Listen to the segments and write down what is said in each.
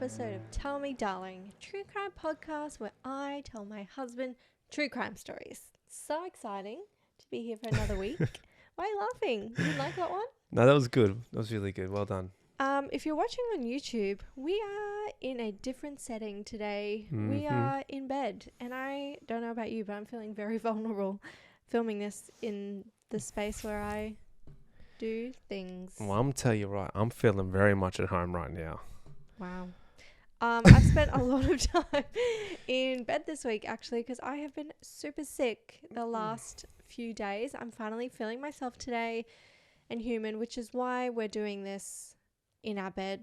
episode of Tell Me Darling, a true crime podcast where I tell my husband true crime stories. So exciting to be here for another week. Why are you laughing? You didn't like that one? No, that was good. That was really good. Well done. If you're watching on YouTube, we are in a different setting today. Mm-hmm. We are in bed, and I don't know about you, but I'm feeling very vulnerable filming this in the space where I do things. Well, I'm tell you right. I'm feeling very much at home right now. Wow. I've spent a lot of time in bed this week, actually, because I have been super sick the last few days. I'm finally feeling myself today and human, which is why we're doing this in our bed.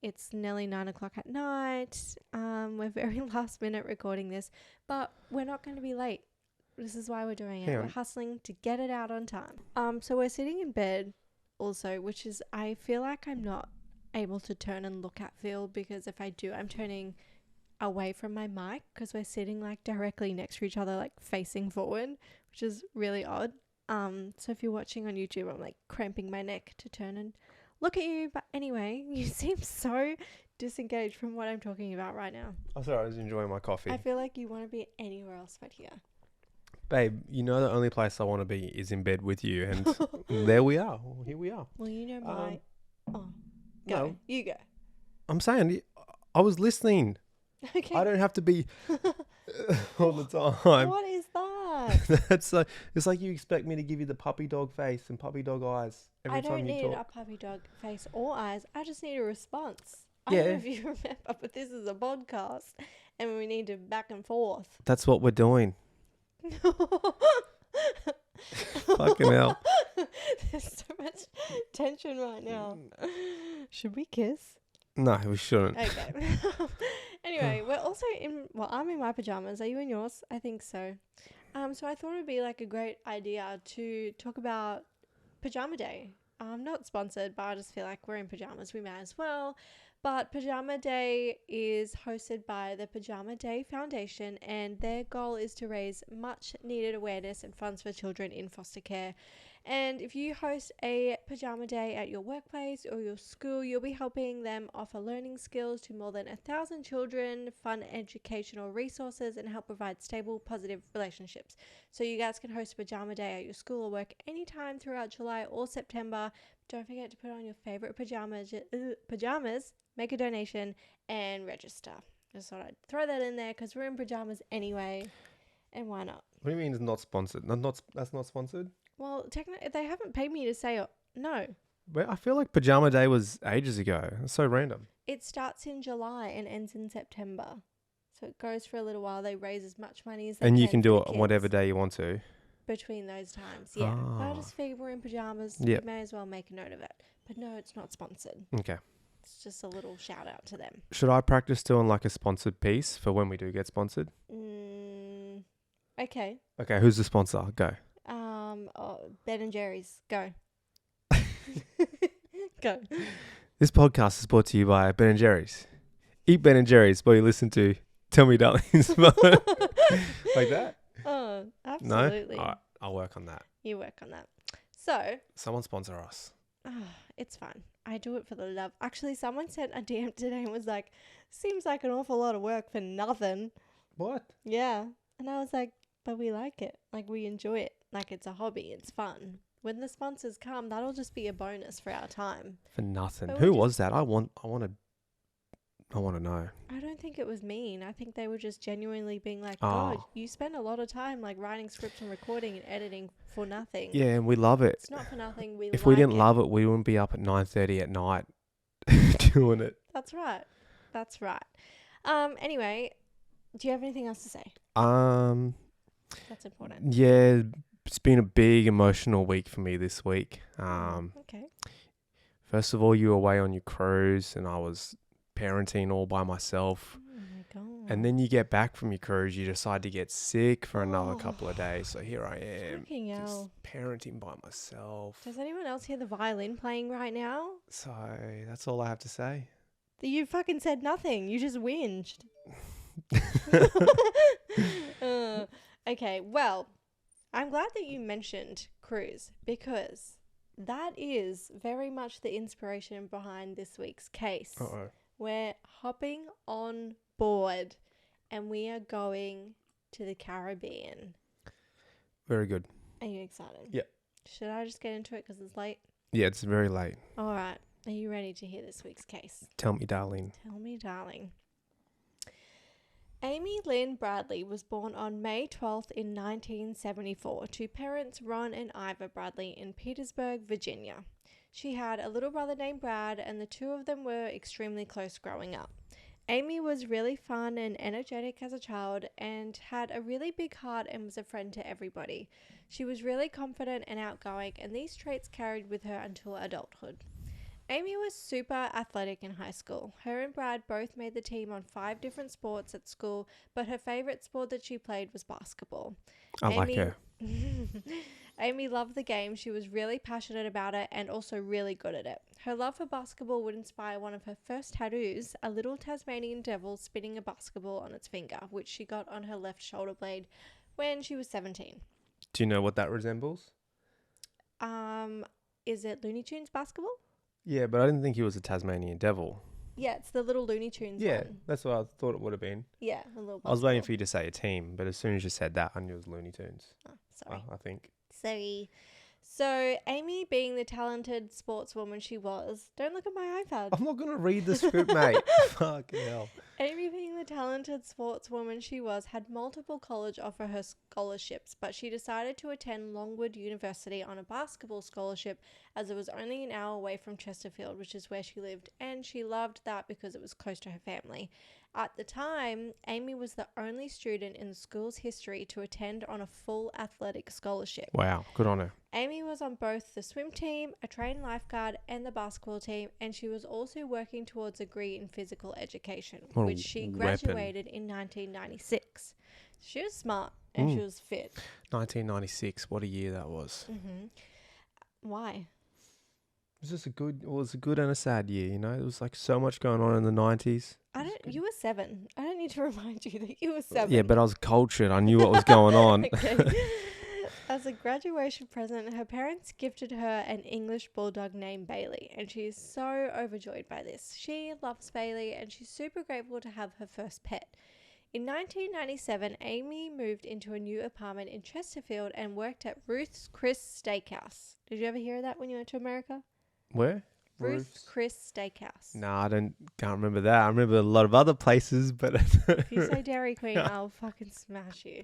It's nearly 9 o'clock at night. We're very last minute recording this, but we're not going to be late. This is why we're doing it. Yeah. We're hustling to get it out on time. So we're sitting in bed also, which is, I feel like I'm not able to turn and look at Phil, because if I do, I'm turning away from my mic because we're sitting like directly next to each other, like facing forward, which is really odd. So if you're watching on YouTube, I'm like cramping my neck to turn and look at you. But anyway, you seem so disengaged from what I'm talking about right now. I'm sorry, I was enjoying my coffee. I feel like you want to be anywhere else but here. Babe, you know the only place I want to be is in bed with you, and there we are. Well, here we are. Well, you know my... Go. No. You go. I'm saying, I was listening. Okay. I don't have to be all the time. What is that? That's it's like you expect me to give you the puppy dog face and puppy dog eyes every I time don't you need talk. a puppy dog face or eyes. I just need a response. I Yeah. don't know if you remember, but this is a podcast and we need to back and forth. That's what we're doing. Fucking hell. There's so much tension right now. Should we kiss? No, we shouldn't. Okay. Anyway, we're also I'm in my pajamas. Are you in yours? I think so. So I thought it would be like a great idea to talk about Pajama Day. Not sponsored, but I just feel like we're in pajamas. We may as well. But Pajama Day is hosted by the Pajama Day Foundation, and their goal is to raise much needed awareness and funds for children in foster care. And if you host a Pajama Day at your workplace or your school, you'll be helping them offer learning skills to more than 1,000 children, fund educational resources, and help provide stable, positive relationships. So you guys can host a Pajama Day at your school or work anytime throughout July or September. Don't forget to put on your favorite pajamas, make a donation, and register. Just thought I'd throw that in there because we're in pajamas anyway, and why not? What do you mean it's not sponsored? That's not sponsored? Well, technically, they haven't paid me to say no. But I feel like Pajama Day was ages ago. It's so random. It starts in July and ends in September. So it goes for a little while. They raise as much money as they can. And you can do for it the on kids whatever day you want to. between those times. Yeah. But I Ah. just figure we're in pajamas. Yep. You may as well make a note of it. But no, it's not sponsored. Okay. It's just a little shout out to them. Should I practice doing like a sponsored piece for when we do get sponsored? Okay. Okay, who's the sponsor? Go. Ben and Jerry's. Go. Go. This podcast is brought to you by Ben and Jerry's. Eat Ben and Jerry's while you listen to Tell Me Darlings. Like that? Oh, absolutely. No? All right, I'll work on that. You work on that. So, Someone sponsor us. it's fun. I do it for the love. Actually, someone sent a DM today and was like, seems like an awful lot of work for nothing. What? Yeah. And I was like, but we like it. Like, we enjoy it. Like, it's a hobby. It's fun. When the sponsors come, that'll just be a bonus for our time. For nothing. But Who was that? I want to know. I don't think it was mean. I think they were just genuinely being like, Oh. God, you spend a lot of time like writing scripts and recording and editing for nothing. Yeah, and we love it. It's not for nothing. If we didn't love it, we wouldn't be up at 9:30 at night doing it. That's right. That's right. Anyway, do you have anything else to say? That's important. Yeah, it's been a big emotional week for me this week. Okay. First of all, you were away on your cruise and I was parenting all by myself. Oh my God. And then you get back from your cruise, you decide to get sick for another couple of days. So here I am, Fucking just hell. parenting by myself. Does anyone else hear the violin playing right now? So that's all I have to say. You fucking said nothing. You just whinged. Okay, well, I'm glad that you mentioned cruise because that is very much the inspiration behind this week's case. Uh-oh. We're hopping on board and we are going to the Caribbean. Very good. Are you excited? Yeah. Should I just get into it because it's late? Yeah, it's very late. All right. Are you ready to hear this week's case? Tell me, darling. Tell me, darling. Amy Lynn Bradley was born on May 12th in 1974 to parents Ron and Ivor Bradley in Petersburg, Virginia. She had a little brother named Brad, and the two of them were extremely close growing up. Amy was really fun and energetic as a child and had a really big heart and was a friend to everybody. She was really confident and outgoing, and these traits carried with her until adulthood. Amy was super athletic in high school. Her and Brad both made the team on 5 different sports at school, but her favorite sport that she played was basketball. Like her. Amy loved the game. She was really passionate about it and also really good at it. Her love for basketball would inspire one of her first tattoos, a little Tasmanian devil spinning a basketball on its finger, which she got on her left shoulder blade when she was 17. Do you know what that resembles? Is it Looney Tunes basketball? Yeah, but I didn't think he was a Tasmanian devil. Yeah, it's the little Looney Tunes Yeah, one. that's what I thought it would have been. Yeah, a little basketball. I was waiting for you to say a team, but as soon as you said that, I knew it was Looney Tunes. Oh, sorry. I think. Sorry. So, Amy, being the talented sportswoman she was, don't look at my iPad. I'm not going to read the script, mate. Fucking hell. Amy, being the talented sportswoman she was, had multiple college offer her scholarships, but she decided to attend Longwood University on a basketball scholarship as it was only an hour away from Chesterfield, which is where she lived, and she loved that because it was close to her family. At the time, Amy was the only student in the school's history to attend on a full athletic scholarship. Wow, good on her. Amy was on both the swim team, a trained lifeguard, and the basketball team, and she was also working towards a degree in physical education, which she graduated in 1996. She was smart and she was fit. 1996, what a year that was. Mm-hmm. Why? It was just a good and a sad year, you know? There was like so much going on in the 90s. You were 7. I don't need to remind you that you were 7. Yeah, but I was cultured. I knew what was going on. Okay. As a graduation present, her parents gifted her an English bulldog named Bailey, and she is so overjoyed by this. She loves Bailey, and she's super grateful to have her first pet. In 1997, Amy moved into a new apartment in Chesterfield and worked at Ruth's Chris Steakhouse. Did you ever hear of that when you went to America? Where? Ruth's Chris Steakhouse. No, can't remember that. I remember a lot of other places, but If you say Dairy Queen, I'll fucking smash you.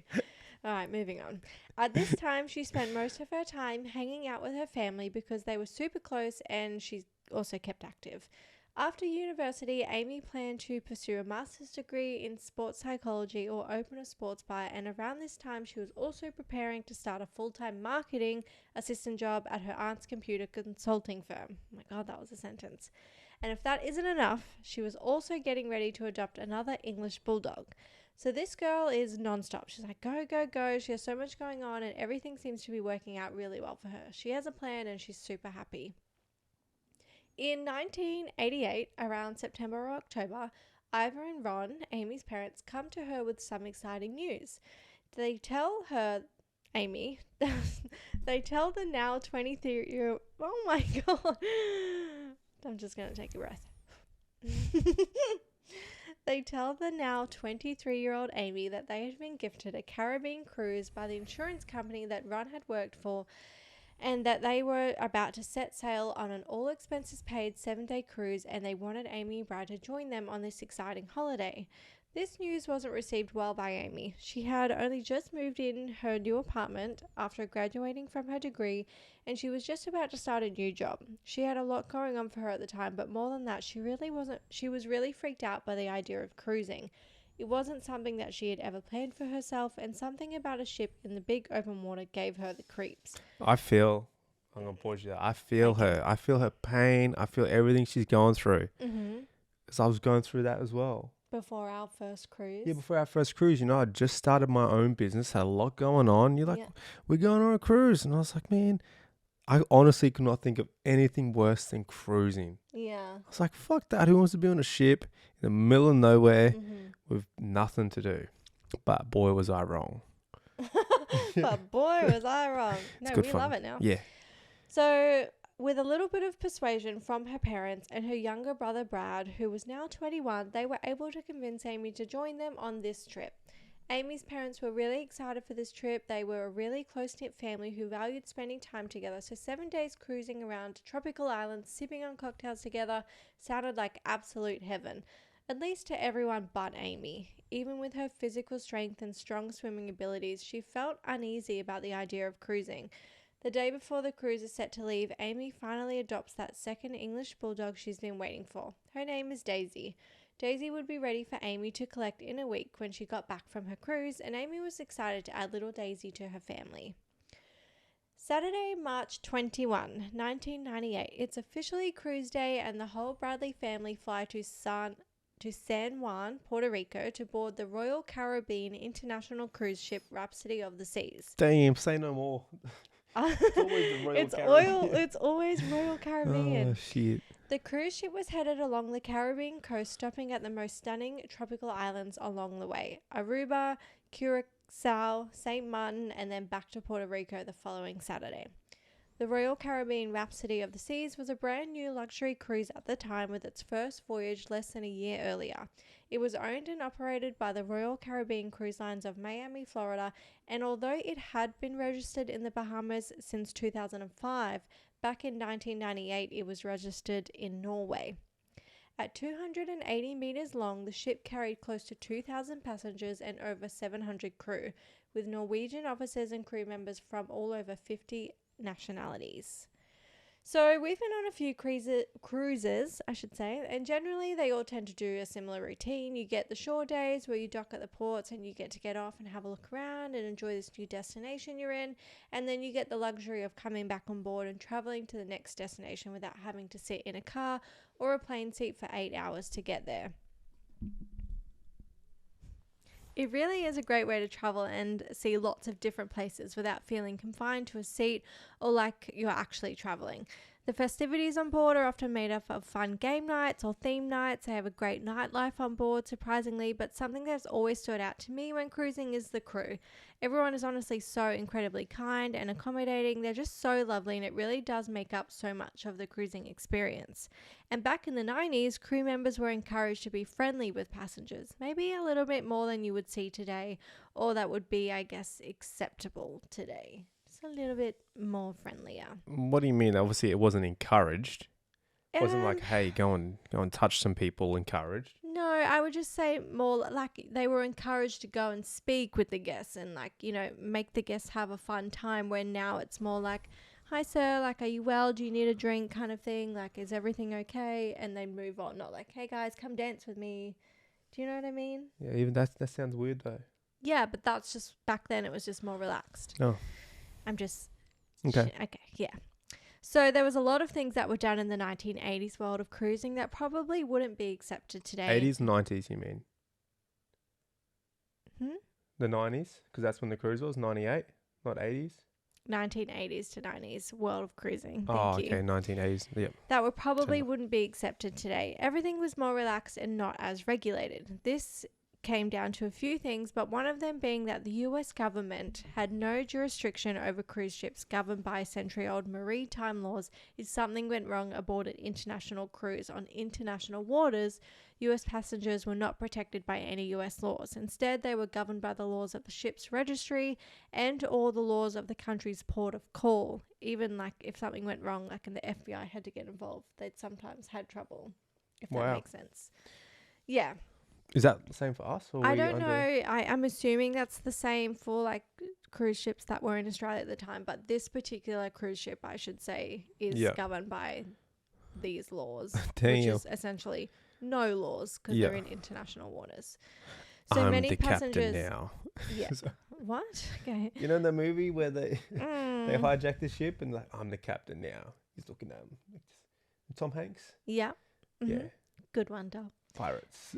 All right, moving on. At this time, she spent most of her time hanging out with her family because they were super close, and she also kept active. After university, Amy planned to pursue a master's degree in sports psychology or open a sports bar, and around this time, she was also preparing to start a full-time marketing assistant job at her aunt's computer consulting firm. Oh my God, that was a sentence. And if that isn't enough, she was also getting ready to adopt another English bulldog. So this girl is nonstop. She's like, go, go, go. She has so much going on, and everything seems to be working out really well for her. She has a plan, and she's super happy. In 1988, around September or October, Ivor and Ron, Amy's parents, come to her with some exciting news. They tell her, Amy, they tell the now 23-year-old, oh my God, I'm just going to take a breath. They tell the now 23-year-old Amy that they had been gifted a Caribbean cruise by the insurance company that Ron had worked for, and that they were about to set sail on an all-expenses-paid 7-day cruise, and they wanted Amy and Brad to join them on this exciting holiday. This news wasn't received well by Amy. She had only just moved in her new apartment after graduating from her degree, and she was just about to start a new job. She had a lot going on for her at the time, but more than that, she was really freaked out by the idea of cruising. It wasn't something that she had ever planned for herself, and something about a ship in the big open water gave her the creeps. I'm going to pause you there. I feel her. I feel her pain. I feel everything she's going through. Mm-hmm. Because I was going through that as well. Before our first cruise? Yeah, before our first cruise. You know, I just started my own business, had a lot going on. You're like, we're going on a cruise. And I was like, man, I honestly could not think of anything worse than cruising. Yeah. I was like, fuck that. Who wants to be on a ship in the middle of nowhere with nothing to do? But boy, was I wrong. But boy, was I wrong. No, we love it now. Yeah. So with a little bit of persuasion from her parents and her younger brother Brad, who was now 21, they were able to convince Amy to join them on this trip. Amy's parents were really excited for this trip. They were a really close-knit family who valued spending time together, so 7 days cruising around tropical islands, sipping on cocktails together, sounded like absolute heaven, at least to everyone but Amy. Even with her physical strength and strong swimming abilities, she felt uneasy about the idea of cruising. The day before the cruise is set to leave, Amy finally adopts that second English bulldog she's been waiting for. Her name is Daisy. Daisy would be ready for Amy to collect in a week when she got back from her cruise, and Amy was excited to add little Daisy to her family. Saturday, March 21, 1998. It's officially cruise day, and the whole Bradley family fly to San Juan, Puerto Rico, to board the Royal Caribbean international cruise ship Rhapsody of the Seas. Damn, say no more. It's always the Royal Caribbean. It's always Royal Caribbean. Oh, shit. The cruise ship was headed along the Caribbean coast, stopping at the most stunning tropical islands along the way: Aruba, Curacao, St. Martin, and then back to Puerto Rico the following Saturday. The Royal Caribbean Rhapsody of the Seas was a brand new luxury cruise at the time, with its first voyage less than a year earlier. It was owned and operated by the Royal Caribbean Cruise Lines of Miami, Florida, and although it had been registered in the Bahamas since 2005, back in 1998 it was registered in Norway. At 280 meters long, the ship carried close to 2,000 passengers and over 700 crew, with Norwegian officers and crew members from all over 50 nationalities. So we've been on a few cruises, and generally they all tend to do a similar routine. You get the shore days where you dock at the ports and you get to get off and have a look around and enjoy this new destination you're in, and then you get the luxury of coming back on board and traveling to the next destination without having to sit in a car or a plane seat for 8 hours to get there. It really is a great way to travel and see lots of different places without feeling confined to a seat or like you're actually traveling. The festivities on board are often made up of fun game nights or theme nights. They have a great nightlife on board, surprisingly, but something that's always stood out to me when cruising is the crew. Everyone is honestly so incredibly kind and accommodating. They're just so lovely, and it really does make up so much of the cruising experience. And back in the 90s, crew members were encouraged to be friendly with passengers, maybe a little bit more than you would see today, or that would be, I guess, acceptable today. Just a little bit more friendlier. What do you mean? Obviously, it wasn't encouraged. It wasn't like, hey, go and touch some people, encouraged. No, I would just say more like they were encouraged to go and speak with the guests and, like, you know, make the guests have a fun time, where now it's more like, hi sir, like, are you well? Do you need a drink kind of thing? Like, is everything okay? And they move on. Not like, hey guys, come dance with me. Do you know what I mean? Yeah, even that sounds weird though. Yeah, but that's just, back then it was just more relaxed. Oh. I'm just... Okay. Okay, yeah. So there was a lot of things that were done in the 1980s world of cruising that probably wouldn't be accepted today. 80s, 90s, you mean? The 90s? Because that's when the cruise was, 98, not 80s? 1980s to 90s world of cruising. Thank you. 1980s, yep. That would probably wouldn't be accepted today. Everything was more relaxed and not as regulated. This came down to a few things, but one of them being that the US government had no jurisdiction over cruise ships governed by century-old maritime laws. If something went wrong aboard an international cruise on international waters, US passengers were not protected by any US laws. Instead, they were governed by the laws of the ship's registry and all the laws of the country's port of call. Even like if something went wrong, like, and the FBI had to get involved, they'd sometimes had trouble, if that makes sense. Yeah. Is that the same for us? Or I don't know. I'm assuming that's the same for like cruise ships that were in Australia at the time. But this particular cruise ship, I should say, is governed by these laws, which is essentially no laws because they're in international waters. So I'm many the passengers. captain now. Yeah. What? Okay. You know the movie where they hijack the ship and like, I'm the captain now. He's looking at him. Tom Hanks. Yeah. Mm-hmm. Yeah. Good one, Dub. Pirates.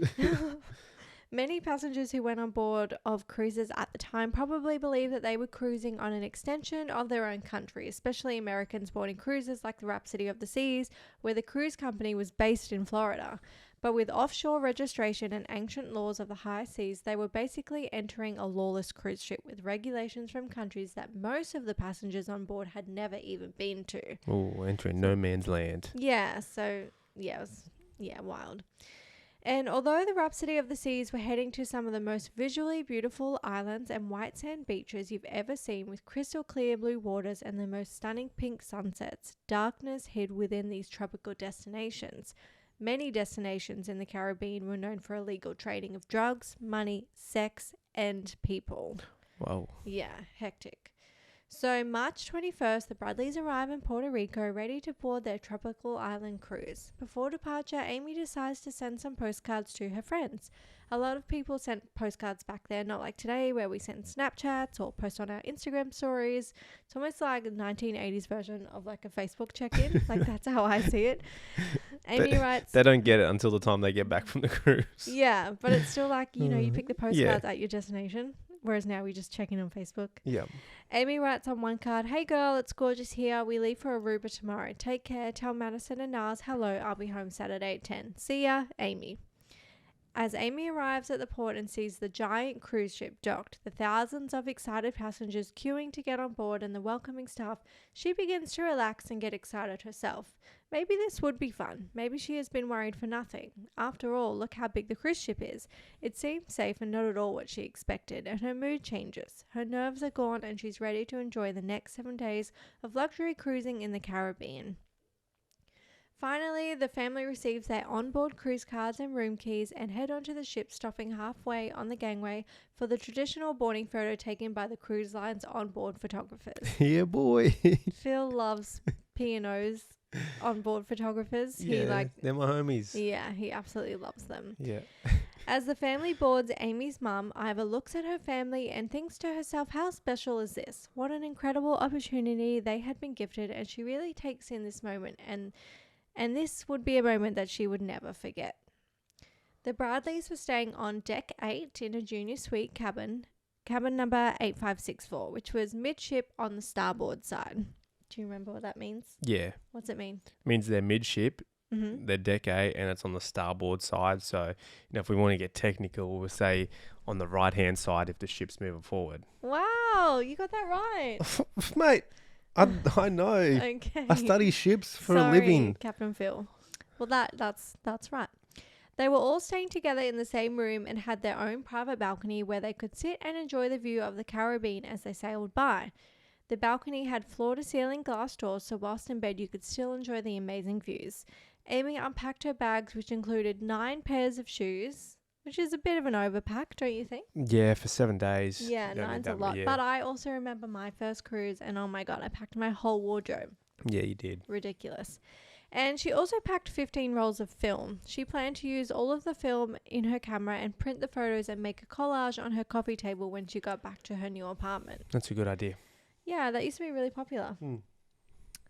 Many passengers who went on board of cruises at the time probably believed that they were cruising on an extension of their own country, especially Americans boarding cruises like the Rhapsody of the Seas, where the cruise company was based in Florida. But with offshore registration and ancient laws of the high seas, they were basically entering a lawless cruise ship with regulations from countries that most of the passengers on board had never even been to. Oh, entering no man's land. Yeah, so yeah, it was wild. And although the Rhapsody of the Seas were heading to some of the most visually beautiful islands and white sand beaches you've ever seen, with crystal clear blue waters and the most stunning pink sunsets, darkness hid within these tropical destinations. Many destinations in the Caribbean were known for illegal trading of drugs, money, sex, and people. Wow. Yeah, hectic. So March 21st, the Bradleys arrive in Puerto Rico ready to board their tropical island cruise. Before departure, Amy decides to send some postcards to her friends. A lot of people sent postcards back then, not like today where we send Snapchats or post on our Instagram stories. It's almost like a 1980s version of like a Facebook check-in. Like that's how I see it. Amy writes... They don't get it until the time they get back from the cruise. Yeah, but it's still like, you know, you pick the postcards at your destination. Whereas now we just check in on Facebook. Yeah. Amy writes on one card, "Hey girl, it's gorgeous here. We leave for Aruba tomorrow. Take care. Tell Madison and Nars hello. I'll be home Saturday at 10. See ya, Amy." As Amy arrives at the port and sees the giant cruise ship docked, the thousands of excited passengers queuing to get on board and the welcoming staff, she begins to relax and get excited herself. Maybe this would be fun. Maybe she has been worried for nothing. After all, look how big the cruise ship is. It seems safe and not at all what she expected, and her mood changes. Her nerves are gone and she's ready to enjoy the next 7 days of luxury cruising in the Caribbean. Finally, the family receives their onboard cruise cards and room keys and head onto the ship, stopping halfway on the gangway for the traditional boarding photo taken by the cruise line's onboard photographers. Yeah, boy. Phil loves P&O's onboard photographers. Yeah, they're my homies. Yeah, he absolutely loves them. Yeah. As the family boards, Amy's mum, Ivor, looks at her family and thinks to herself, how special is this? What an incredible opportunity they had been gifted, and she really takes in this moment, and this would be a moment that she would never forget. The Bradleys were staying on deck 8 in a junior suite cabin number 8564, which was midship on the starboard side. Do you remember what that means? Yeah. What's it mean? It means they're midship, Mm-hmm. they're deck 8, and it's on the starboard side. So, you know, if we want to get technical, we'll say on the right-hand side if the ship's moving forward. Wow, you got that right. Mate, I know. Okay. I study ships for Sorry, a living. Captain Phil. Well, that's right. They were all staying together in the same room and had their own private balcony where they could sit and enjoy the view of the Caribbean as they sailed by. The balcony had floor-to-ceiling glass doors, so whilst in bed you could still enjoy the amazing views. Amy unpacked her bags, which included 9 pairs of shoes, which is a bit of an overpack, don't you think? Yeah, for 7 days. Yeah, 9's a lot. But I also remember my first cruise, and oh my God, I packed my whole wardrobe. Yeah, you did. Ridiculous. And she also packed 15 rolls of film. She planned to use all of the film in her camera and print the photos and make a collage on her coffee table when she got back to her new apartment. That's a good idea. Yeah, that used to be really popular.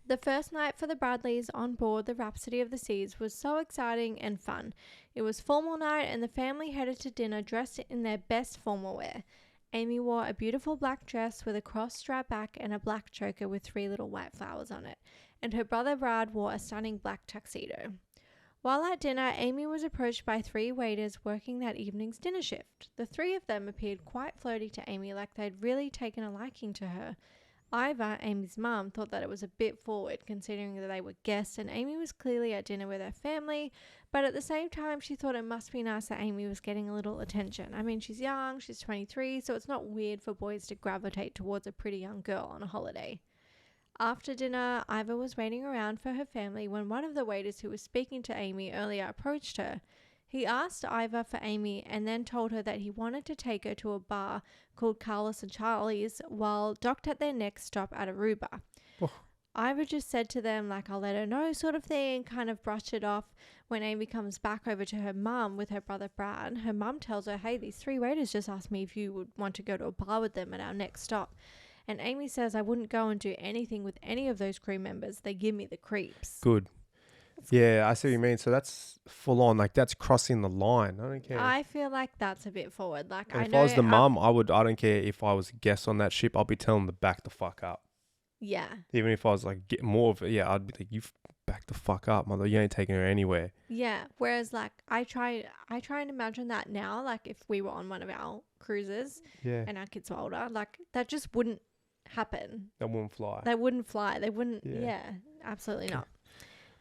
The first night for the Bradleys on board the Rhapsody of the Seas was so exciting and fun. It was formal night and the family headed to dinner dressed in their best formal wear. Amy wore a beautiful black dress with a cross-strap back and a black choker with 3 little white flowers on it, and her brother Brad wore a stunning black tuxedo. While at dinner, Amy was approached by 3 waiters working that evening's dinner shift. The 3 of them appeared quite flirty to Amy, like they'd really taken a liking to her. Ivor, Amy's mum, thought that it was a bit forward considering that they were guests and Amy was clearly at dinner with her family, but at the same time she thought it must be nice that Amy was getting a little attention. I mean, she's young, she's 23, so it's not weird for boys to gravitate towards a pretty young girl on a holiday. After dinner, Ivor was waiting around for her family when one of the waiters who was speaking to Amy earlier approached her. He asked Ivor for Amy and then told her that he wanted to take her to a bar called Carlos and Charlie's while docked at their next stop at Aruba. Oh. Ivor just said to them, like, I'll let her know sort of thing, kind of brushed it off. When Amy comes back over to her mum with her brother Brad, her mum tells her, hey, these 3 waiters just asked me if you would want to go to a bar with them at our next stop. And Amy says, I wouldn't go and do anything with any of those crew members. They give me the creeps. Good. Yeah, I see what you mean. So that's full on. Like, that's crossing the line. I don't care. I feel like that's a bit forward. Like, and if I was the mum, I don't care if I was a guest on that ship. I'll be telling them to back the fuck up. Yeah. Even if I was like, get more of it. Yeah, I'd be like, you back the fuck up, mother. You ain't taking her anywhere. Yeah. Whereas like I try and imagine that now, like if we were on one of our cruises Yeah. and our kids were older, like that just wouldn't happen. That wouldn't fly. They wouldn't fly. They wouldn't. Yeah, absolutely not.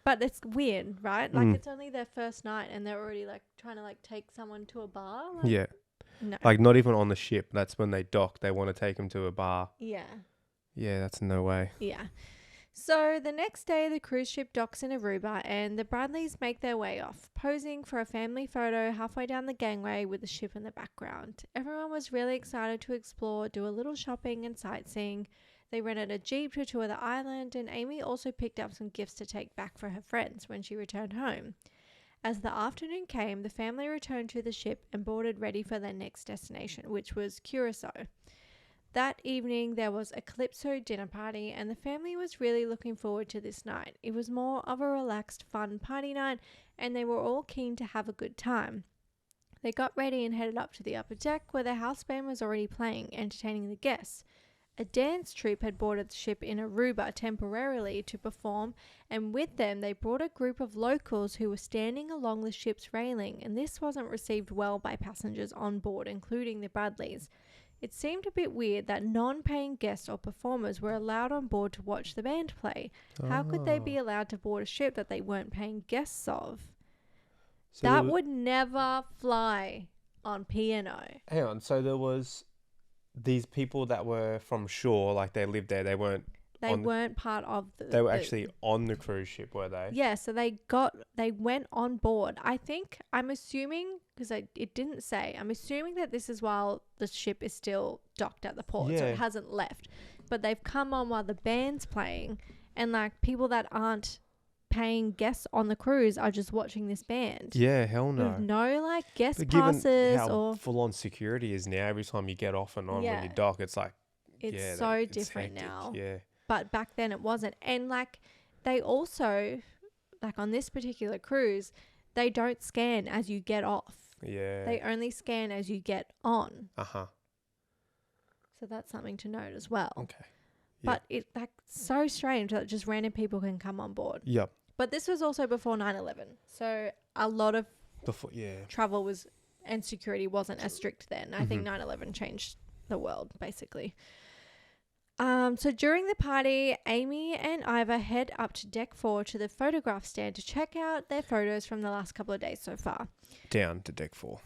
But it's weird, right? Like it's only their first night and they're already like trying to like take someone to a bar. Like, Yeah. No. Like not even on the ship. That's when they dock. They want to take them to a bar. Yeah. Yeah, that's no way. Yeah. So the next day, the cruise ship docks in Aruba and the Bradleys make their way off, posing for a family photo halfway down the gangway with the ship in the background. Everyone was really excited to explore, do a little shopping and sightseeing. They rented a jeep to tour the island, and Amy also picked up some gifts to take back for her friends when she returned home. As the afternoon came, the family returned to the ship and boarded ready for their next destination, which was Curacao. That evening, there was a Calypso dinner party, and the family was really looking forward to this night. It was more of a relaxed, fun party night, and they were all keen to have a good time. They got ready and headed up to the upper deck, where the house band was already playing, entertaining the guests. A dance troupe had boarded the ship in Aruba temporarily to perform, and with them they brought a group of locals who were standing along the ship's railing, and this wasn't received well by passengers on board, including the Bradleys. It seemed a bit weird that non-paying guests or performers were allowed on board to watch the band play. How could they be allowed to board a ship that they weren't paying guests of? So that would never fly on P&O. Hang on, so there was these people that were from shore, like they lived there, they weren't part of the... They were actually on the cruise ship, were they? Yeah, so they went on board. I'm assuming, because it didn't say, I'm assuming that this is while the ship is still docked at the port, so it hasn't left. But they've come on while the band's playing, and like people that aren't paying guests on the cruise are just watching this band. Yeah, hell no. With no like guest But passes given how or full on security is now, every time you get off and on when you dock, it's like it's so different now. Yeah. But back then it wasn't. And like they also, like on this particular cruise, they don't scan as you get off. Yeah. They only scan as you get on. Uh-huh. So that's something to note as well. Okay. But it's like so strange that just random people can come on board. Yep. But this was also before 9/11. So a lot of travel was and security wasn't as strict then. I think 9/11 changed the world basically. So during the party, Amy and Ivor head up to deck 4 to the photograph stand to check out their photos from the last couple of days so far. Down to deck 4.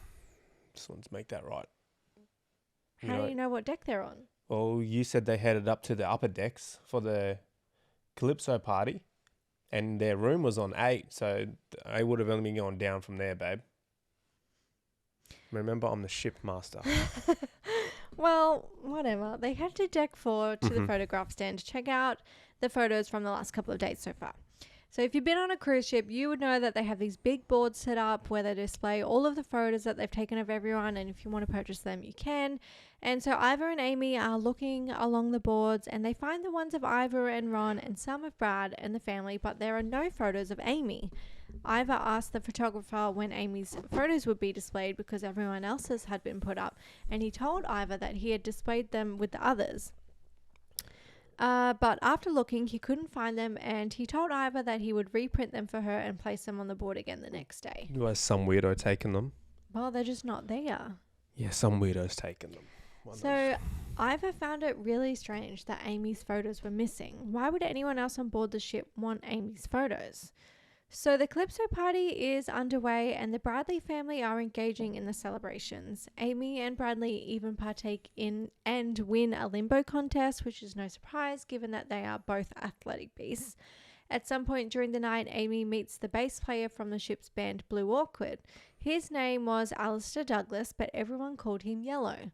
Just wanted to make that right. How do you know what deck they're on? Well, you said they headed up to the upper decks for the Calypso party, and their room was on 8, so they would have only been going down from there, babe. Remember, I'm the ship master. Well, whatever. They head to deck 4 to the photograph stand to check out the photos from the last couple of days so far. So if you've been on a cruise ship, you would know that they have these big boards set up where they display all of the photos that they've taken of everyone, and if you want to purchase them, you can. And so Ivor and Amy are looking along the boards, and they find the ones of Ivor and Ron and some of Brad and the family, but there are no photos of Amy. Ivor asked the photographer when Amy's photos would be displayed because everyone else's had been put up, and he told Ivor that he had displayed them with the others. But after looking, he couldn't find them, and he told Ivor that he would reprint them for her and place them on the board again the next day. Was some weirdo taking them? Well, they're just not there. Yeah, some weirdo's taking them. So Ivor found it really strange that Amy's photos were missing. Why would anyone else on board the ship want Amy's photos? So the Calypso party is underway, and the Bradley family are engaging in the celebrations. Amy and Bradley even partake in and win a limbo contest, which is no surprise given that they are both athletic beasts. At some point during the night, Amy meets the bass player from the ship's band Blue Orchid. His name was Alistair Douglas, but everyone called him Yellow.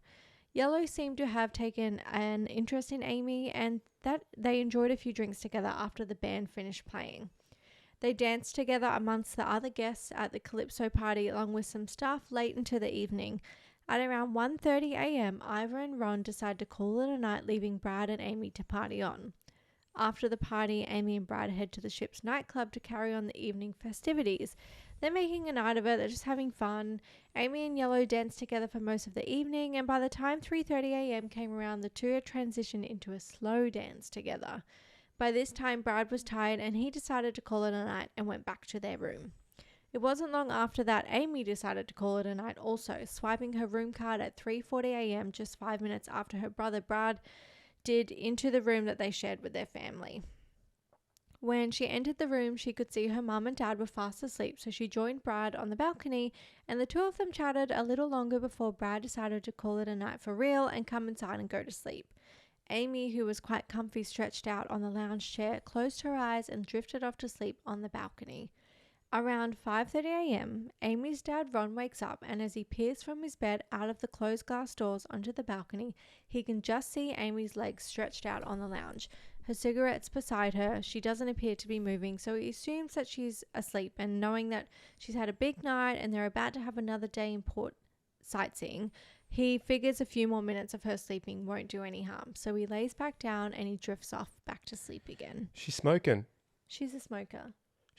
Yellow seemed to have taken an interest in Amy, and that they enjoyed a few drinks together after the band finished playing. They danced together amongst the other guests at the Calypso party along with some staff late into the evening. At around 1:30 a.m, Ivor and Ron decided to call it a night, leaving Brad and Amy to party on. After the party, Amy and Brad head to the ship's nightclub to carry on the evening festivities. They're making a night of it, they're just having fun. Amy and Yellow danced together for most of the evening, and by the time 3:30 a.m. came around, the two had transitioned into a slow dance together. By this time, Brad was tired and he decided to call it a night and went back to their room. It wasn't long after that Amy decided to call it a night also, swiping her room card at 3:40 a.m. just 5 minutes after her brother Brad did into the room that they shared with their family. When she entered the room, she could see her mum and dad were fast asleep, so she joined Brad on the balcony and the two of them chatted a little longer before Brad decided to call it a night for real and come inside and go to sleep. Amy, who was quite comfy stretched out on the lounge chair, closed her eyes and drifted off to sleep on the balcony. Around 5:30 a.m., Amy's dad Ron wakes up, and as he peers from his bed out of the closed glass doors onto the balcony, he can just see Amy's legs stretched out on the lounge. Her cigarette's beside her. She doesn't appear to be moving, so he assumes that she's asleep, and knowing that she's had a big night and they're about to have another day in port sightseeing, he figures a few more minutes of her sleeping won't do any harm. So he lays back down and he drifts off back to sleep again. She's smoking. She's a smoker.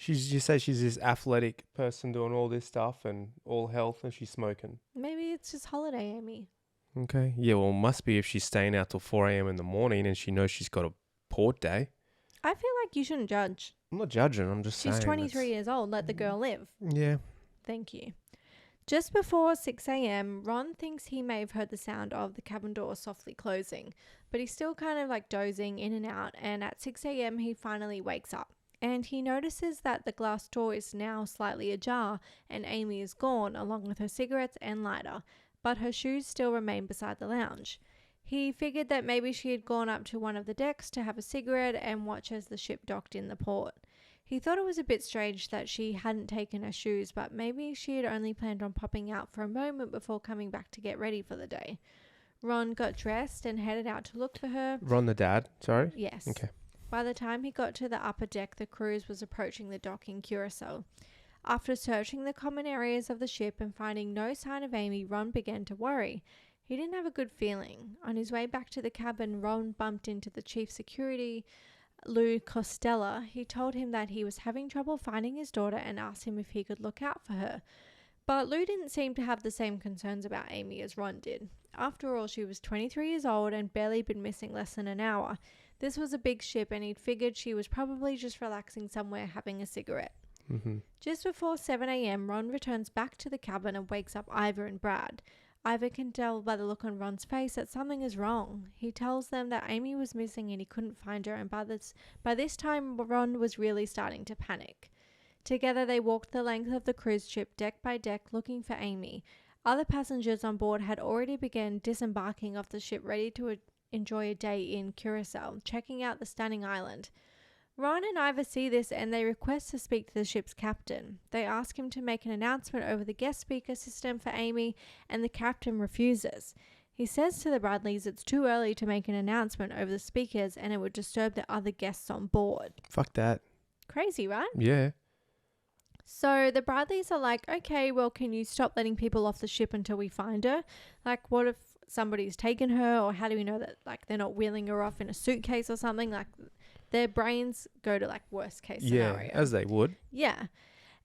You say she's this athletic person doing all this stuff and all health, and she's smoking. Maybe it's just holiday, Amy. Okay. Yeah, well, it must be if she's staying out till 4 a.m. in the morning and she knows she's got a port day. I feel like you shouldn't judge. I'm not judging. I'm just saying. She's 23 years old. Let the girl live. Yeah. Thank you. Just before 6 a.m., Ron thinks he may have heard the sound of the cabin door softly closing, but he's still kind of like dozing in and out, and at 6 a.m. he finally wakes up. And he notices that the glass door is now slightly ajar and Amy is gone along with her cigarettes and lighter, but her shoes still remain beside the lounge. He figured that maybe she had gone up to one of the decks to have a cigarette and watch as the ship docked in the port. He thought it was a bit strange that she hadn't taken her shoes, but maybe she had only planned on popping out for a moment before coming back to get ready for the day. Ron got dressed and headed out to look for her. Ron the dad, sorry? Yes. Okay. By the time he got to the upper deck, the cruise was approaching the dock in Curacao. After searching the common areas of the ship and finding no sign of Amy, Ron began to worry. He didn't have a good feeling. On his way back to the cabin, Ron bumped into the chief security, Lou Costella. He told him that he was having trouble finding his daughter and asked him if he could look out for her. But Lou didn't seem to have the same concerns about Amy as Ron did. After all, she was 23 years old and barely been missing less than an hour. This was a big ship and he'd figured she was probably just relaxing somewhere having a cigarette. Mm-hmm. Just before 7 a.m, Ron returns back to the cabin and wakes up Ivor and Brad. Ivor can tell by the look on Ron's face that something is wrong. He tells them that Amy was missing and he couldn't find her, and by this time Ron was really starting to panic. Together they walked the length of the cruise ship deck by deck looking for Amy. Other passengers on board had already begun disembarking off the ship, ready to enjoy a day in Curacao, checking out the stunning island. Ron and Ivor see this and they request to speak to the ship's captain. They ask him to make an announcement over the guest speaker system for Amy, and the captain refuses. He says to the Bradleys it's too early to make an announcement over the speakers and it would disturb the other guests on board. Fuck that. Crazy, right? Yeah. So the Bradleys are like, okay, well, can you stop letting people off the ship until we find her? Like, what if somebody's taken her, or how do we know that, like, they're not wheeling her off in a suitcase or something? Like, their brains go to, like, worst case scenario. Yeah, as they would. Yeah.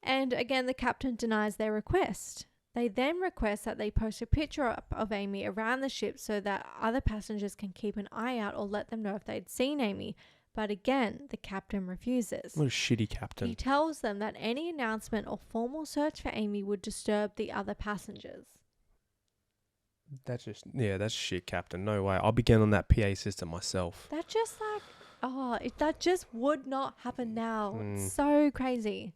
And again, the captain denies their request. They then request that they post a picture up of Amy around the ship so that other passengers can keep an eye out or let them know if they'd seen Amy. But again, the captain refuses. What a shitty captain. He tells them that any announcement or formal search for Amy would disturb the other passengers. That's shit, captain. No way. I'll be getting on that PA system myself. That just that just would not happen now. It's so crazy.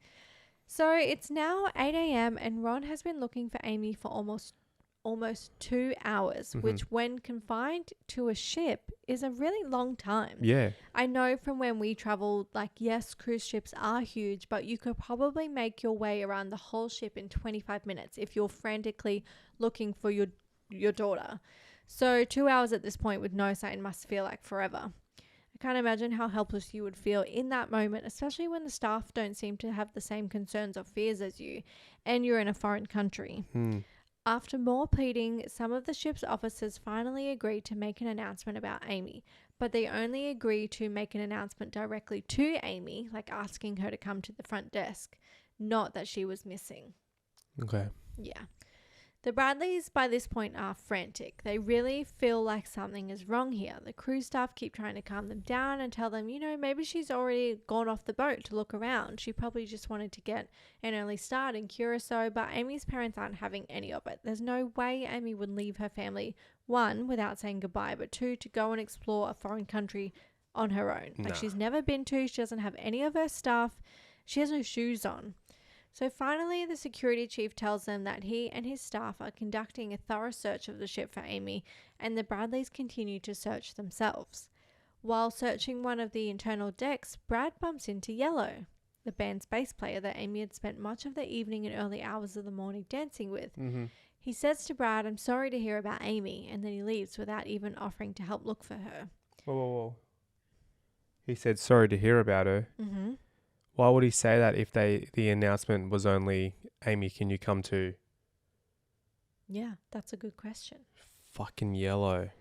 So it's now 8 a.m. and Ron has been looking for Amy for almost 2 hours, which when confined to a ship is a really long time. Yeah. I know from when we traveled, like, yes, cruise ships are huge, but you could probably make your way around the whole ship in 25 minutes if you're frantically looking for your daughter. So 2 hours at this point with no sign must feel like forever. I can't imagine how helpless you would feel in that moment, especially when the staff don't seem to have the same concerns or fears as you, and you're in a foreign country. After more pleading, some of the ship's officers finally agreed to make an announcement about Amy, but they only agreed to make an announcement directly to Amy, like asking her to come to the front desk, not that she was missing. Okay. Yeah. The Bradleys by this point are frantic. They really feel like something is wrong here. The cruise staff keep trying to calm them down and tell them, maybe she's already gone off the boat to look around. She probably just wanted to get an early start in Curacao, but Amy's parents aren't having any of it. There's no way Amy would leave her family, one, without saying goodbye, but two, to go and explore a foreign country on her own. Like, she's never been to, she doesn't have any of her stuff, she has no shoes on. So finally, the security chief tells them that he and his staff are conducting a thorough search of the ship for Amy, and the Bradleys continue to search themselves. While searching one of the internal decks, Brad bumps into Yellow, the band's bass player that Amy had spent much of the evening and early hours of the morning dancing with. Mm-hmm. He says to Brad, "I'm sorry to hear about Amy," and then he leaves without even offering to help look for her. Whoa. He said sorry to hear about her. Mm-hmm. Why would he say that if the announcement was only, Amy, can you come to? Yeah, that's a good question. Fucking Yellow.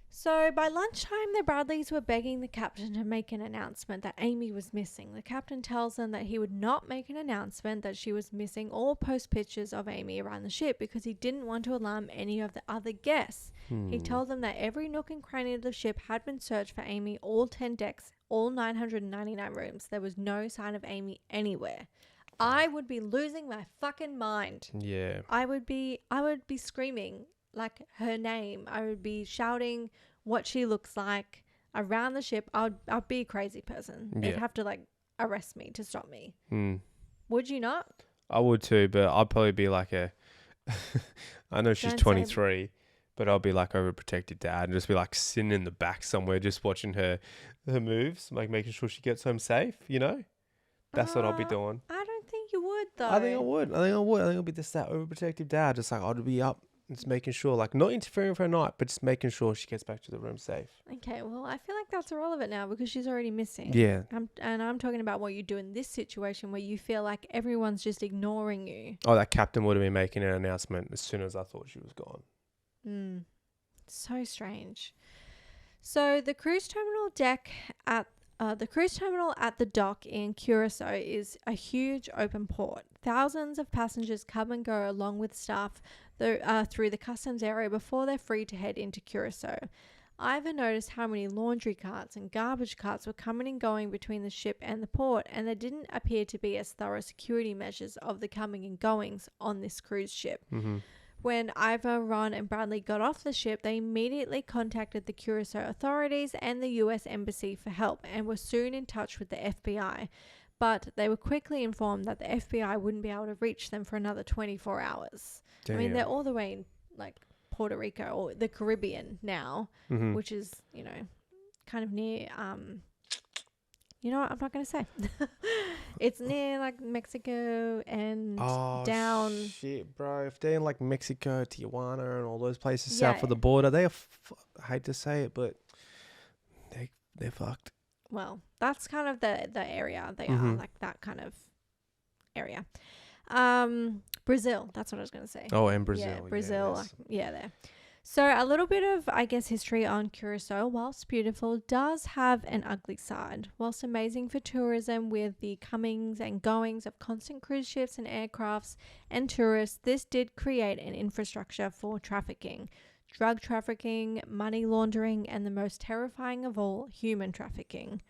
So by lunchtime, the Bradleys were begging the captain to make an announcement that Amy was missing. The captain tells them that he would not make an announcement that she was missing or post pictures of Amy around the ship because he didn't want to alarm any of the other guests. He told them that every nook and cranny of the ship had been searched for Amy, all 10 decks, all 999 rooms. There was no sign of Amy anywhere. I would be losing my fucking mind. Yeah. I would be screaming like her name. I would be shouting what she looks like around the ship. I'd be a crazy person. Yeah. They'd have to like arrest me to stop me. Would you not? I would too, but I'd probably be like I know she's 23, but I'll be like overprotective dad and just be like sitting in the back somewhere just watching her moves, like making sure she gets home safe, That's what I'll be doing. I don't think you would though. I think I would. I think I'll be just that overprotective dad. Just like I'd be up, just making sure, like not interfering with her night, but just making sure she gets back to the room safe. Okay, well, I feel like that's irrelevant now because she's already missing. Yeah. I'm talking about what you do in this situation where you feel like everyone's just ignoring you. Oh, that captain would have been making an announcement as soon as I thought she was gone. So strange. So the cruise terminal at the dock in Curacao is a huge open port. Thousands of passengers come and go along with staff through the customs area before they're free to head into Curacao. I even noticed how many laundry carts and garbage carts were coming and going between the ship and the port, and there didn't appear to be as thorough security measures of the coming and goings on this cruise ship. Mm-hmm. When Ivor, Ron, and Bradley got off the ship, they immediately contacted the Curacao authorities and the US Embassy for help and were soon in touch with the FBI. But they were quickly informed that the FBI wouldn't be able to reach them for another 24 hours. Damn. I mean, they're all the way in, like, Puerto Rico or the Caribbean now, which is, kind of near, you know what? I'm not going to say. It's near like Mexico and down. Shit, bro. If they're in like Mexico, Tijuana, and all those places south of the border, I hate to say it, but they're fucked. Well, that's kind of the area they are, like that kind of area. Brazil. That's what I was going to say. Oh, and Brazil. Yeah, Brazil. There. So a little bit of, I guess, history on Curacao, whilst beautiful, does have an ugly side. Whilst amazing for tourism with the comings and goings of constant cruise ships and aircrafts and tourists, this did create an infrastructure for trafficking, drug trafficking, money laundering, and the most terrifying of all, human trafficking.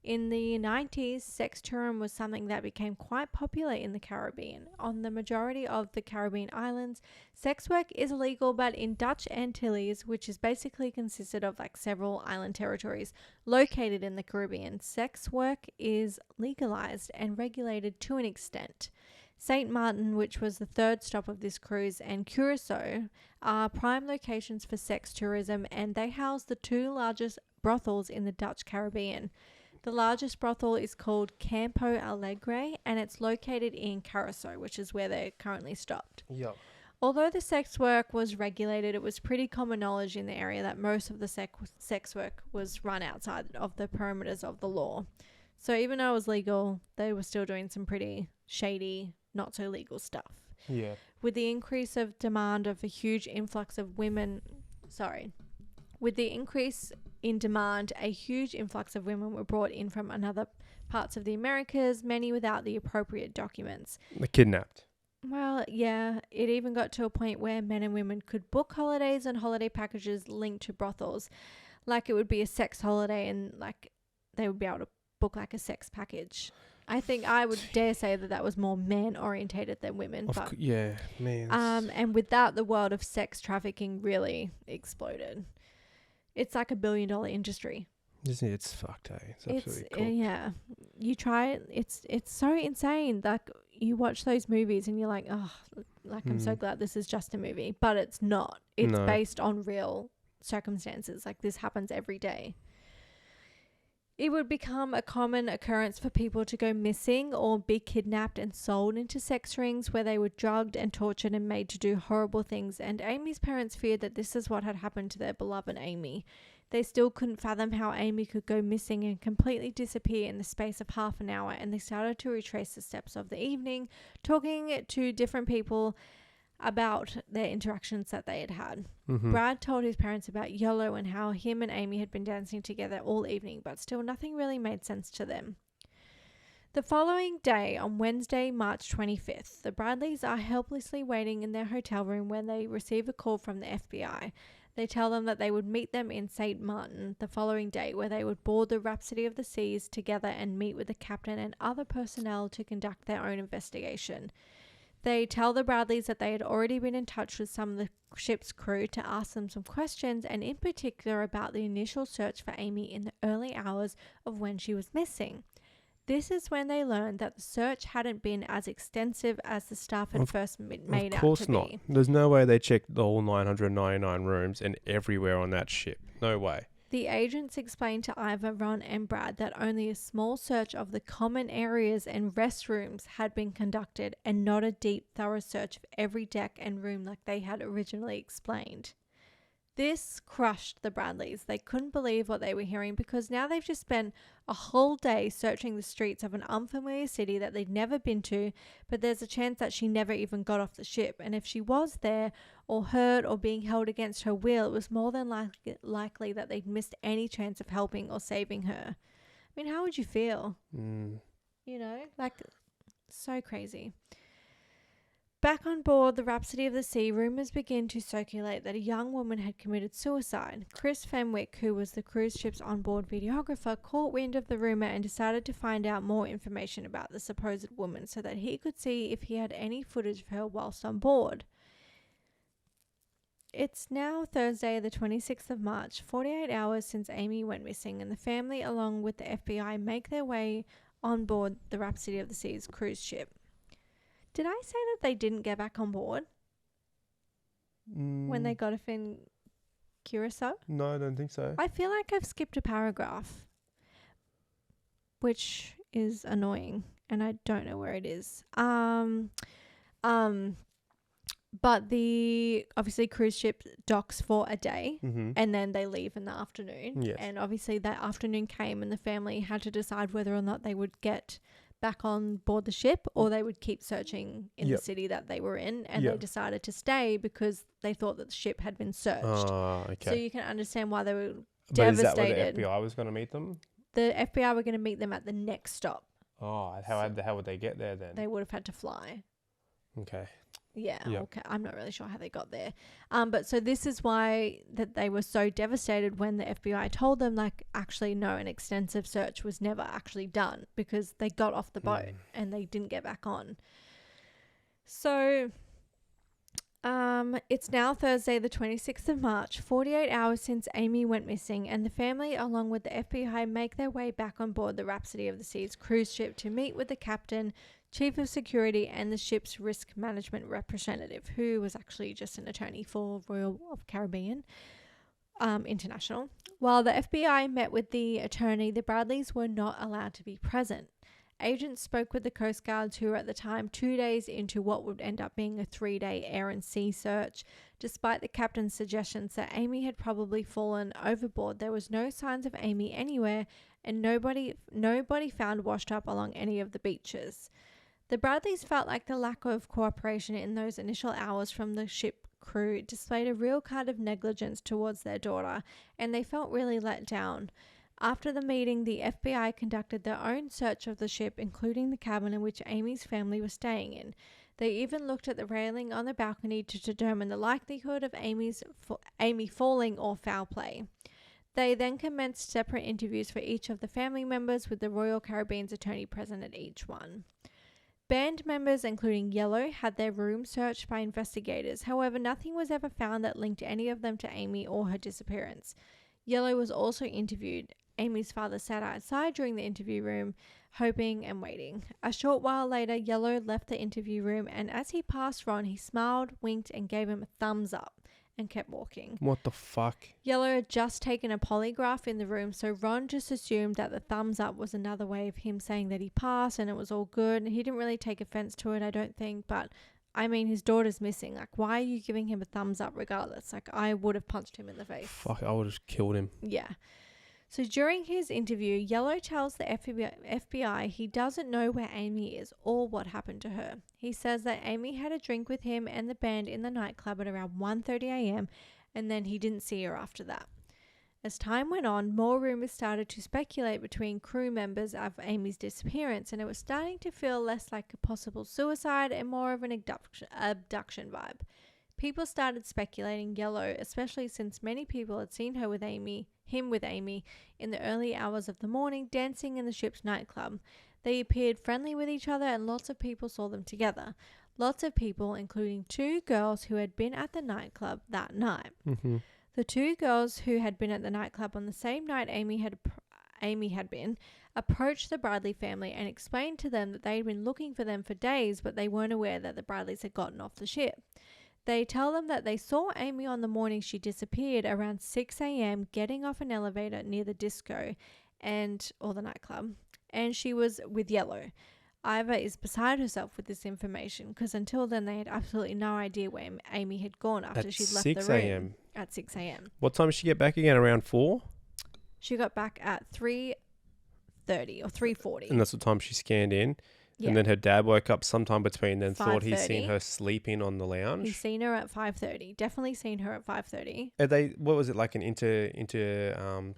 In the 90s, sex tourism was something that became quite popular in the Caribbean. On the majority of the Caribbean islands, sex work is illegal, but in Dutch Antilles, which is basically consisted of like several island territories located in the Caribbean, sex work is legalized and regulated to an extent. St. Martin, which was the third stop of this cruise, and Curacao are prime locations for sex tourism, and they house the two largest brothels in the Dutch Caribbean. The largest brothel is called Campo Alegre, and it's located in Curacao, which is where they're currently stopped. Yep. Although the sex work was regulated, it was pretty common knowledge in the area that most of the sex work was run outside of the perimeters of the law. So even though it was legal, they were still doing some pretty shady, not so legal stuff. Yeah. With the increase of demand of a huge influx of women, with the increase in demand, a huge influx of women were brought in from other parts of the Americas, many without the appropriate documents. They're kidnapped. Well, yeah, it even got to a point where men and women could book holidays and holiday packages linked to brothels. Like it would be a sex holiday and like they would be able to book like a sex package. I think I would dare say that that was more men orientated than women. Yeah, man. And with that, the world of sex trafficking really exploded. It's like $1 billion industry. Isn't it? It's fucked, eh? It's absolutely cool. Yeah. You try it. It's so insane. Like you watch those movies and you're like, oh, like I'm so glad this is just a movie, but it's not. It's based on real circumstances. Like this happens every day. It would become a common occurrence for people to go missing or be kidnapped and sold into sex rings where they were drugged and tortured and made to do horrible things. And Amy's parents feared that this is what had happened to their beloved Amy. They still couldn't fathom how Amy could go missing and completely disappear in the space of half an hour, and they started to retrace the steps of the evening, talking to different people about their interactions that they had had. Brad told his parents about Yellow and how him and Amy had been dancing together all evening, but still nothing really made sense to them. The following day, on Wednesday, March 25th, the Bradleys are helplessly waiting in their hotel room when they receive a call from the FBI. They tell them that they would meet them in St. Martin the following day, where they would board the Rhapsody of the Seas together and meet with the captain and other personnel to conduct their own investigation. They tell the Bradleys that they had already been in touch with some of the ship's crew to ask them some questions, and in particular about the initial search for Amy in the early hours of when she was missing. This is when they learned that the search hadn't been as extensive as the staff had first made out to be. Of course not. There's no way they checked the whole 999 rooms and everywhere on that ship. No way. The agents explained to Ivor, Ron and Brad that only a small search of the common areas and restrooms had been conducted and not a deep, thorough search of every deck and room like they had originally explained. This crushed the Bradleys. They couldn't believe what they were hearing because now they've just spent a whole day searching the streets of an unfamiliar city that they'd never been to, but there's a chance that she never even got off the ship. And if she was there or hurt or being held against her will, it was more than likely that they'd missed any chance of helping or saving her. I mean, how would you feel? You know, like, so crazy. Back on board the Rhapsody of the Sea, rumours begin to circulate that a young woman had committed suicide. Chris Fenwick, who was the cruise ship's onboard videographer, caught wind of the rumour and decided to find out more information about the supposed woman so that he could see if he had any footage of her whilst on board. It's now Thursday, the 26th of March, 48 hours since Amy went missing, and the family, along with the FBI, make their way on board the Rhapsody of the Sea's cruise ship. Did I say that they didn't get back on board when they got off in Curacao? No, I don't think so. I feel like I've skipped a paragraph, which is annoying, and I don't know where it is. But the obviously cruise ship docks for a day, and then they leave in the afternoon. Yes. And obviously that afternoon came, and the family had to decide whether or not they would get back on board the ship or they would keep searching in the city that they were in, and they decided to stay because they thought that the ship had been searched. Oh, okay. So you can understand why they were but devastated. Is that where the FBI was going to meet them? The FBI were going to meet them at the next stop. Oh, how would they get there then? They would have had to fly. Okay. Yeah, Yep. okay. I'm not really sure how they got there. But so this is why that they were so devastated when the FBI told them, like, actually, no, an extensive search was never actually done because they got off the boat and they didn't get back on. So it's now Thursday, the 26th of March, 48 hours since Amy went missing, and the family, along with the FBI, make their way back on board the Rhapsody of the Seas cruise ship to meet with the captain, chief of security, and the ship's risk management representative, who was actually just an attorney for Royal of Caribbean International. While the FBI met with the attorney, the Bradleys were not allowed to be present. Agents spoke with the Coast Guards, who were at the time 2 days into what would end up being a 3-day air and sea search. Despite the captain's suggestions that Amy had probably fallen overboard, there was no signs of Amy anywhere, and nobody found washed up along any of the beaches. The Bradleys felt like the lack of cooperation in those initial hours from the ship crew displayed a real kind of negligence towards their daughter, and they felt really let down. After the meeting, the FBI conducted their own search of the ship, including the cabin in which Amy's family was staying in. They even looked at the railing on the balcony to determine the likelihood of Amy falling or foul play. They then commenced separate interviews for each of the family members, with the Royal Caribbean's attorney present at each one. Band members, including Yellow, had their room searched by investigators. However, nothing was ever found that linked any of them to Amy or her disappearance. Yellow was also interviewed. Amy's father sat outside during the interview room, hoping and waiting. A short while later, Yellow left the interview room, and as he passed Ron, he smiled, winked, and gave him a thumbs up and kept walking. What the fuck? Yellow had just taken a polygraph in the room, so Ron just assumed that the thumbs up was another way of him saying that he passed and it was all good. He didn't really take offense to it, I don't think, but I mean, his daughter's missing. Like, why are you giving him a thumbs up regardless? Like, I would have punched him in the face. Fuck, I would have killed him. Yeah. So during his interview, Yellow tells the FBI he doesn't know where Amy is or what happened to her. He says that Amy had a drink with him and the band in the nightclub at around 1:30 a.m. and then he didn't see her after that. As time went on, more rumors started to speculate between crew members of Amy's disappearance, and it was starting to feel less like a possible suicide and more of an abduction vibe. People started speculating Yellow, especially since many people had seen him with Amy in the early hours of the morning dancing in the ship's nightclub. They appeared friendly with each other and lots of people saw them together. Lots of people, including 2 girls who had been at the nightclub that night. Mm-hmm. The 2 girls who had been at the nightclub on the same night Amy had been, approached the Bradley family and explained to them that they had been looking for them for days, but they weren't aware that the Bradleys had gotten off the ship. They tell them that they saw Amy on the morning she disappeared around 6 a.m. getting off an elevator near the disco or the nightclub, and she was with Yellow. Ivor is beside herself with this information because until then they had absolutely no idea where Amy had gone after she'd left the room. At 6 a.m. At 6 a.m. What time did she get back again? Around 4? She got back at 3:30 or 3:40. And that's what time she scanned in. Yeah. And then her dad woke up sometime between then, thought he'd 5:30. seen her sleeping on the lounge. He's seen her at 5:30. Definitely seen her at 5:30. Are they, what was it, like an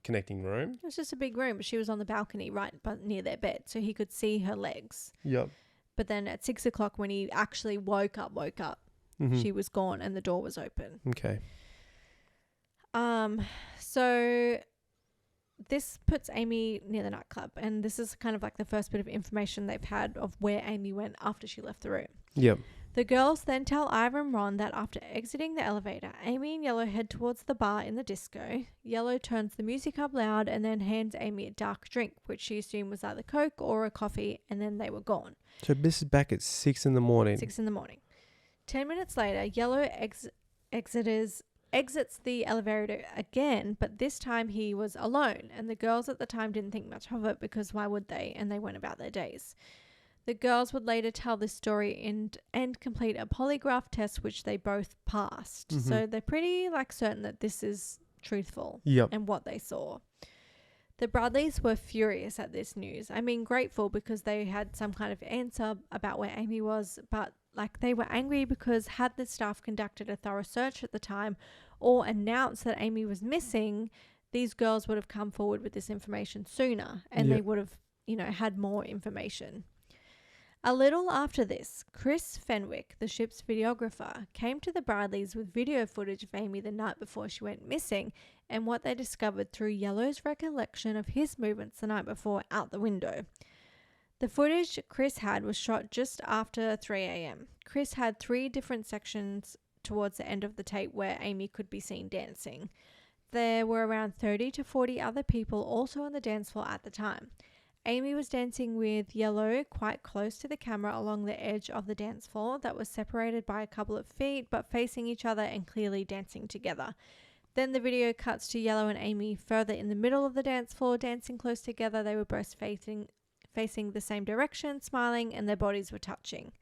connecting room? It was just a big room, but she was on the balcony right near their bed, so he could see her legs. Yep. But then at 6 o'clock when he actually woke up, Mm-hmm. she was gone and the door was open. Okay. So this puts Amy near the nightclub, and this is kind of like the first bit of information they've had of where Amy went after she left the room. Yep. The girls then tell Ivor and Ron that after exiting the elevator, Amy and Yellow head towards the bar in the disco. Yellow turns the music up loud and then hands Amy a dark drink, which she assumed was either Coke or a coffee, and then they were gone. So this is back at 6 in the morning. 6 in the morning. 10 minutes later, Yellow exits the elevator again, but this time he was alone, and the girls at the time didn't think much of it because why would they? And they went about their days. The girls would later tell this story and complete a polygraph test, which they both passed. Mm-hmm. So they're pretty certain that this is truthful. Yep. And what they saw. The Bradleys were furious at this news. I mean, grateful because they had some kind of answer about where Amy was, but they were angry because had the staff conducted a thorough search at the time or announced that Amy was missing, these girls would have come forward with this information sooner and they would have, had more information. A little after this, Chris Fenwick, the ship's videographer, came to the Bradleys with video footage of Amy the night before she went missing and what they discovered through Yellow's recollection of his movements the night before out the window. The footage Chris had was shot just after 3 a.m. Chris had 3 different sections towards the end of the tape where Amy could be seen dancing. There were around 30 to 40 other people also on the dance floor at the time. Amy was dancing with Yellow quite close to the camera along the edge of the dance floor that was separated by a couple of feet but facing each other and clearly dancing together. Then the video cuts to Yellow and Amy further in the middle of the dance floor dancing close together. They were both facing the same direction, smiling, and their bodies were touching.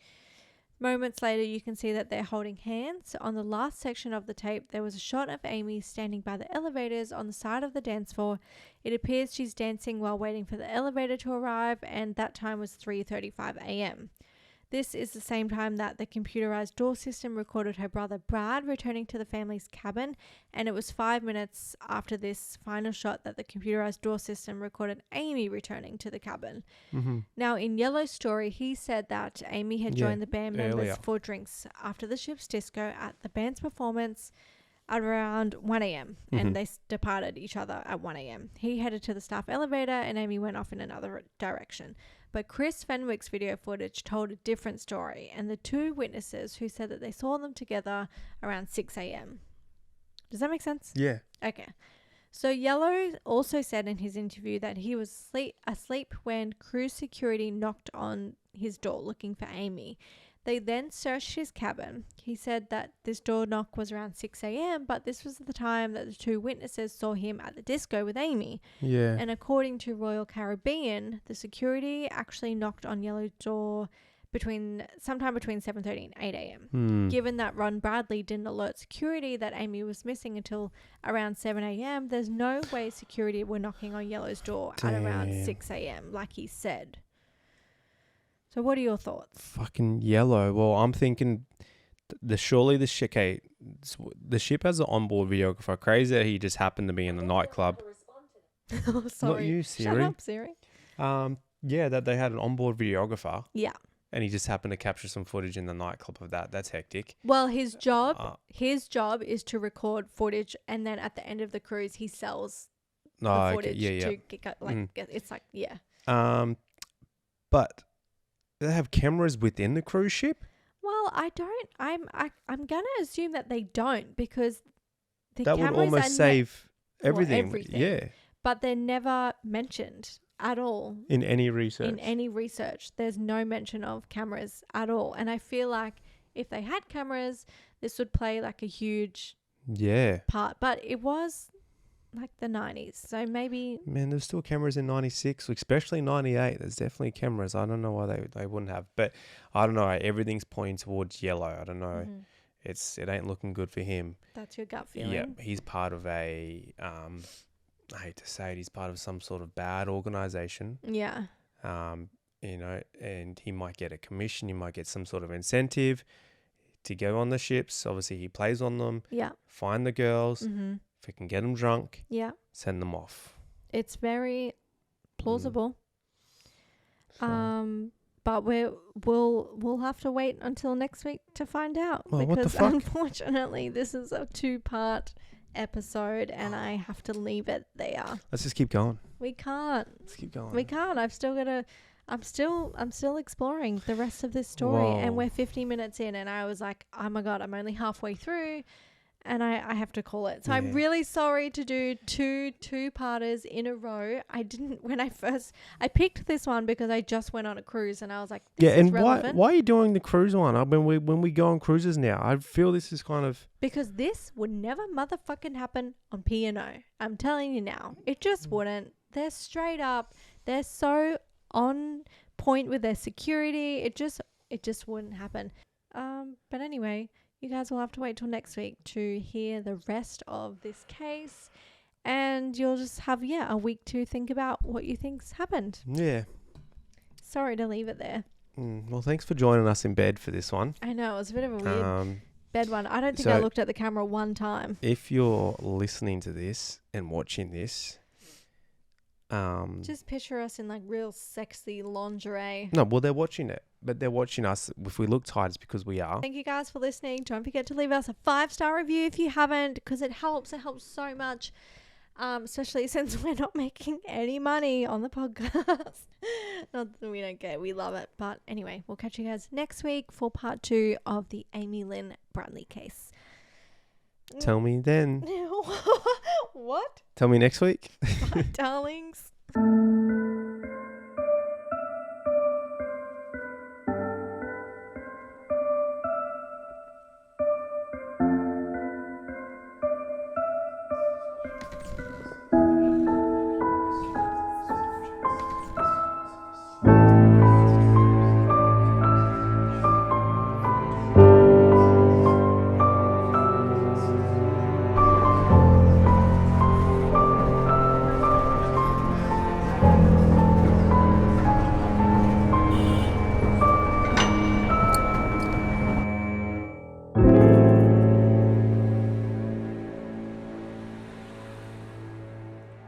Moments later, you can see that they're holding hands. On the last section of the tape, there was a shot of Amy standing by the elevators on the side of the dance floor. It appears she's dancing while waiting for the elevator to arrive, and that time was 3:35 a.m. This is the same time that the computerized door system recorded her brother Brad returning to the family's cabin, and it was 5 minutes after this final shot that the computerized door system recorded Amy returning to the cabin. Mm-hmm. Now, in Yellow's story, he said that Amy had joined the band members for drinks after the ship's disco at the band's performance at around 1 a.m. and they departed each other at 1 a.m. He headed to the staff elevator and Amy went off in another direction. But Chris Fenwick's video footage told a different story, and the two witnesses who said that they saw them together around 6 a.m. Does that make sense? Yeah. Okay. So Yellow also said in his interview that he was asleep when cruise security knocked on his door looking for Amy. They then searched his cabin. He said that this door knock was around 6 a.m., but this was the time that the two witnesses saw him at the disco with Amy. Yeah. And according to Royal Caribbean, the security actually knocked on Yellow's door sometime between 7:30 and 8 a.m. Given that Ron Bradley didn't alert security that Amy was missing until around 7 a.m., there's no way security were knocking on Yellow's door at around 6 a.m., like he said. So what are your thoughts? Fucking Yellow. Well, I'm thinking the ship has an onboard videographer. Crazy that he just happened to be in the nightclub. Oh, sorry. Not you, Siri. Shut up, Siri. Yeah, that they had an onboard videographer. Yeah. And he just happened to capture some footage in the nightclub of that. That's hectic. Well, his job is to record footage, and then at the end of the cruise, he sells the footage to get, it's like, yeah. But do they have cameras within the cruise ship? Well, I'm gonna assume that they don't, because the that cameras would almost save everything. everything. Yeah. But they're never mentioned at all. In any research. In any research. There's no mention of cameras at all. And I feel like if they had cameras, this would play like a huge part. But it was like the 90s. So maybe... Man, there's still cameras in 96, especially 98. There's definitely cameras. I don't know why they wouldn't have. But I don't know. Everything's pointing towards Yellow. I don't know. Mm-hmm. It ain't looking good for him. That's your gut feeling? Yeah, he's part of a... I hate to say it, he's part of some sort of bad organization. Yeah. You know, and he might get a commission, he might get some sort of incentive to go on the ships. Obviously, he plays on them. Yeah. Find the girls. Mm-hmm. If he can get them drunk. Yeah. Send them off. It's very plausible. But we'll have to wait until next week to find out. Well, because unfortunately, this is a 2-part episode and I have to leave it there. Let's just keep going. We can't. Let's keep going. We can't. I'm still exploring the rest of this story. Whoa. And we're 50 minutes in and I was like, oh my God, I'm only halfway through and I have to call it. So I'm really sorry to do two-parters in a row. I didn't, when I picked this one because I just went on a cruise and I was like, this is relevant. Why are you doing the cruise one? When we go on cruises now, I feel this is kind of... Because this would never motherfucking happen on P&O. I'm telling you now. It just wouldn't. They're straight up. They're so on point with their security. It just wouldn't happen. But anyway, you guys will have to wait till next week to hear the rest of this case. And you'll just have, a week to think about what you think's happened. Yeah. Sorry to leave it there. Well, thanks for joining us in bed for this one. I know. It was a bit of a weird bed one. I don't think I looked at the camera one time. If you're listening to this and watching this... just picture us in like real sexy lingerie. No, well, they're watching it, but they're watching us. If we look tight, it's because we are. Thank you guys for listening. Don't forget to leave us a 5-star review if you haven't, because it helps. It helps so much, especially since we're not making any money on the podcast. Not that we don't care. We love it. But anyway, we'll catch you guys next week for part 2 of the Lynn Bradley case. Tell me then. What? Tell me next week. Bye, darlings.